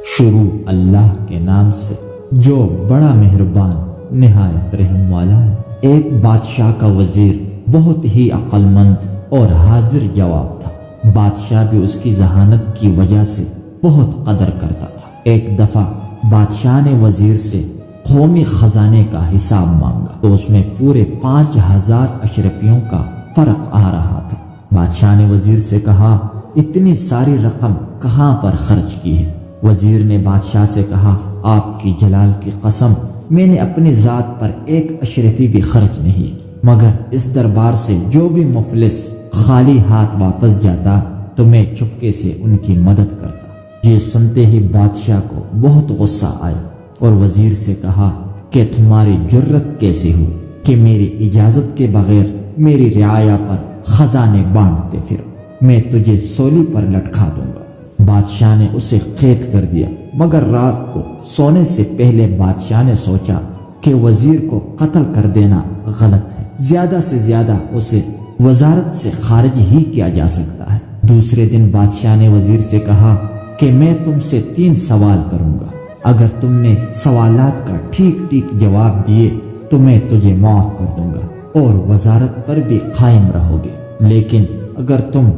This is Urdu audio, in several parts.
شروع اللہ کے نام سے جو بڑا مہربان نہایت رحم والا ہے۔ ایک بادشاہ کا وزیر بہت ہی عقل مند اور حاضر جواب تھا۔ بادشاہ بھی اس کی ذہانت کی وجہ سے بہت قدر کرتا تھا۔ ایک دفعہ بادشاہ نے وزیر سے قومی خزانے کا حساب مانگا تو اس میں پورے 5000 اشرفیوں کا فرق آ رہا تھا۔ بادشاہ نے وزیر سے کہا، اتنی ساری رقم کہاں پر خرچ کی ہے؟ وزیر نے بادشاہ سے کہا، آپ کی جلال کی قسم، میں نے اپنی ذات پر ایک اشرفی بھی خرچ نہیں کی، مگر اس دربار سے جو بھی مفلس خالی ہاتھ واپس جاتا تو میں چپکے سے ان کی مدد کرتا۔ یہ سنتے ہی بادشاہ کو بہت غصہ آیا اور وزیر سے کہا کہ تمہاری جرت کیسے ہوئی کہ میری اجازت کے بغیر میری رعایا پر خزانے بانٹتے پھرو؟ میں تجھے سولی پر لٹکا دوں گا۔ بادشاہ نے اسے قید کر دیا، مگر رات کو سونے سے پہلے بادشاہ نے سوچا کہ وزیر کو قتل کر دینا غلط ہے، زیادہ سے زیادہ اسے وزارت سے خارج ہی کیا جا سکتا ہے۔ دوسرے دن بادشاہ نے وزیر سے کہا کہ میں تم سے 3 سوال کروں گا، اگر تم نے سوالات کا ٹھیک جواب دیے تو میں تجھے معاف کر دوں گا اور وزارت پر بھی قائم رہو گے، لیکن اگر تم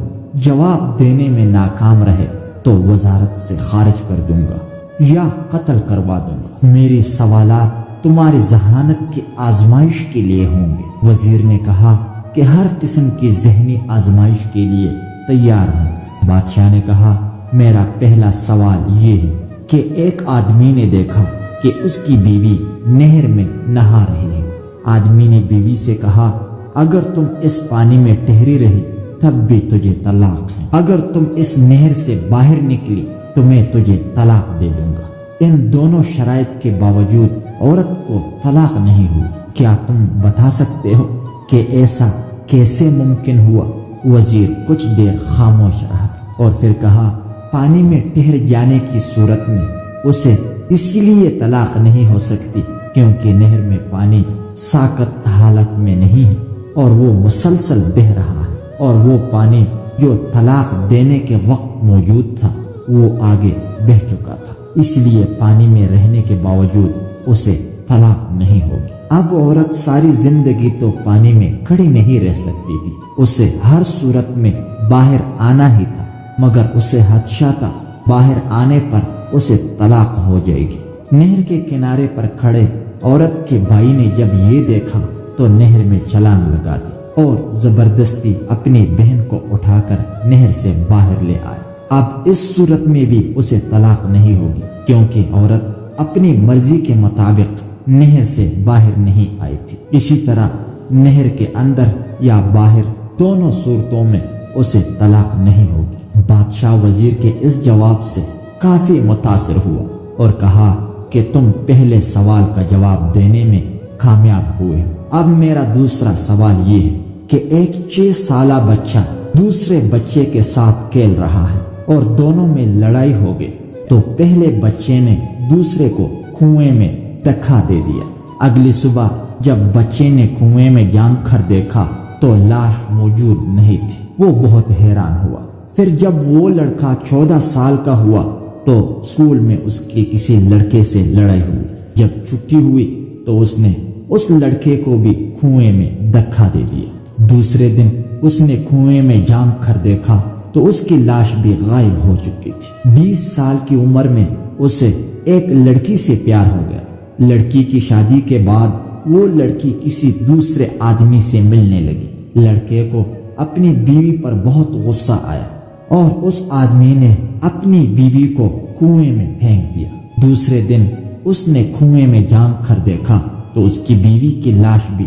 جواب دینے میں ناکام رہے تو وزارت سے خارج کر دوں گا یا قتل کروا دوں گا۔ میری سوالات تمہاری ذہانت کی آزمائش کے لیے ہوں گے۔ وزیر نے کہا کہ ہر قسم کی ذہنی آزمائش کے لیے تیار ہوں۔ بادشاہ نے کہا، میرا پہلا سوال یہ ہے کہ ایک آدمی نے دیکھا کہ اس کی بیوی نہر میں نہا رہی ہے۔ آدمی نے بیوی سے کہا، اگر تم اس پانی میں ٹہری رہی تب بھی تجھے طلاق ہے، اگر تم اس نہر سے باہر نکلی تو میں تجھے طلاق دے دوں گا۔ ان دونوں شرائط کے باوجود عورت کو طلاق نہیں ہوئی۔ کیا تم بتا سکتے ہو کہ ایسا کیسے ممکن ہوا؟ وزیر کچھ دیر خاموش رہا اور پھر کہا، پانی میں ٹہر جانے کی صورت میں اسے اسی لیے طلاق نہیں ہو سکتی کیونکہ نہر میں پانی ساکت حالت میں نہیں ہے اور وہ مسلسل بہہ رہا ہے، اور وہ پانی جو طلاق دینے کے وقت موجود تھا وہ آگے بہہ چکا تھا، اس لیے پانی میں رہنے کے باوجود اسے طلاق نہیں ہوگی۔ اب عورت ساری زندگی تو پانی میں کھڑی نہیں رہ سکتی تھی، اسے ہر صورت میں باہر آنا ہی تھا، مگر اسے خدشہ تھا باہر آنے پر اسے طلاق ہو جائے گی۔ نہر کے کنارے پر کھڑے عورت کے بھائی نے جب یہ دیکھا تو نہر میں چھلانگ لگا دی اور زبردستی اپنی بہن کو اٹھا کر نہر سے باہر لے آیا۔ اب اس صورت میں بھی اسے طلاق نہیں ہوگی کیونکہ عورت اپنی مرضی کے مطابق نہر سے باہر نہیں آئی تھی۔ اسی طرح نہر کے اندر یا باہر دونوں صورتوں میں اسے طلاق نہیں ہوگی۔ بادشاہ وزیر کے اس جواب سے کافی متاثر ہوا اور کہا کہ تم پہلے سوال کا جواب دینے میں کامیاب ہوئے ہو۔ اب میرا دوسرا سوال یہ ہے کہ ایک 6 سالہ بچہ دوسرے بچے کے ساتھ کھیل رہا ہے اور دونوں میں لڑائی ہو گئی تو پہلے بچے نے دوسرے کو کنویں میں دھکا دے دیا۔ اگلی صبح جب بچے نے کنویں میں جھانک کر دیکھا تو لاش موجود نہیں تھی۔ وہ بہت حیران ہوا۔ پھر جب وہ لڑکا 14 سال کا ہوا تو اسکول میں اس کی کسی لڑکے سے لڑائی ہوئی۔ جب چھٹی ہوئی تو اس نے اس لڑکے کو بھی کنویں میں دھکا دے دیا۔ دوسرے دن اس نے کنویں میں جھانک کر دیکھا تو اس کی لاش بھی غائب ہو چکی تھی۔ 20 سال کی عمر میں اسے ایک لڑکی سے پیار ہو گیا۔ لڑکی کی شادی کے بعد وہ لڑکی کسی دوسرے آدمی سے ملنے لگی۔ لڑکے کو اپنی بیوی پر بہت غصہ آیا اور اس آدمی نے اپنی بیوی کو کنویں میں پھینک دیا۔ دوسرے دن اس نے کنویں میں جھانک کر دیکھا تو اس کی بیوی کی لاش بھی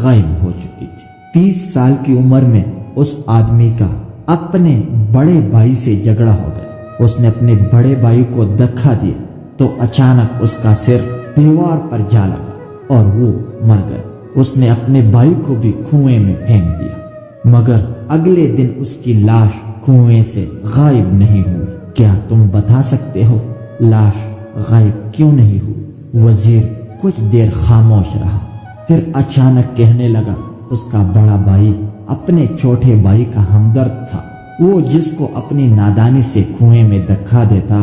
غائب ہو چکی تھی۔ 30 سال کی عمر میں اس آدمی کا اپنے بڑے بھائی سے جھگڑا ہو گیا۔ اس نے اپنے بڑے بھائی کو دھکا دیا تو اچانک اس کا سر دیوار پر جا لگا اور وہ مر گیا۔ اس نے اپنے بھائی کو بھی کنویں میں پھینک دیا، مگر اگلے دن اس کی لاش کنویں سے غائب نہیں ہوئی۔ کیا تم بتا سکتے ہو لاش غائب کیوں نہیں ہوئی؟ وزیر کچھ دیر خاموش رہا، پھر اچانک کہنے لگا، اس کا بڑا بھائی اپنے چھوٹے بھائی کا ہمدرد تھا، وہ جس کو اپنی نادانی سے کنویں میں دھکا دیتا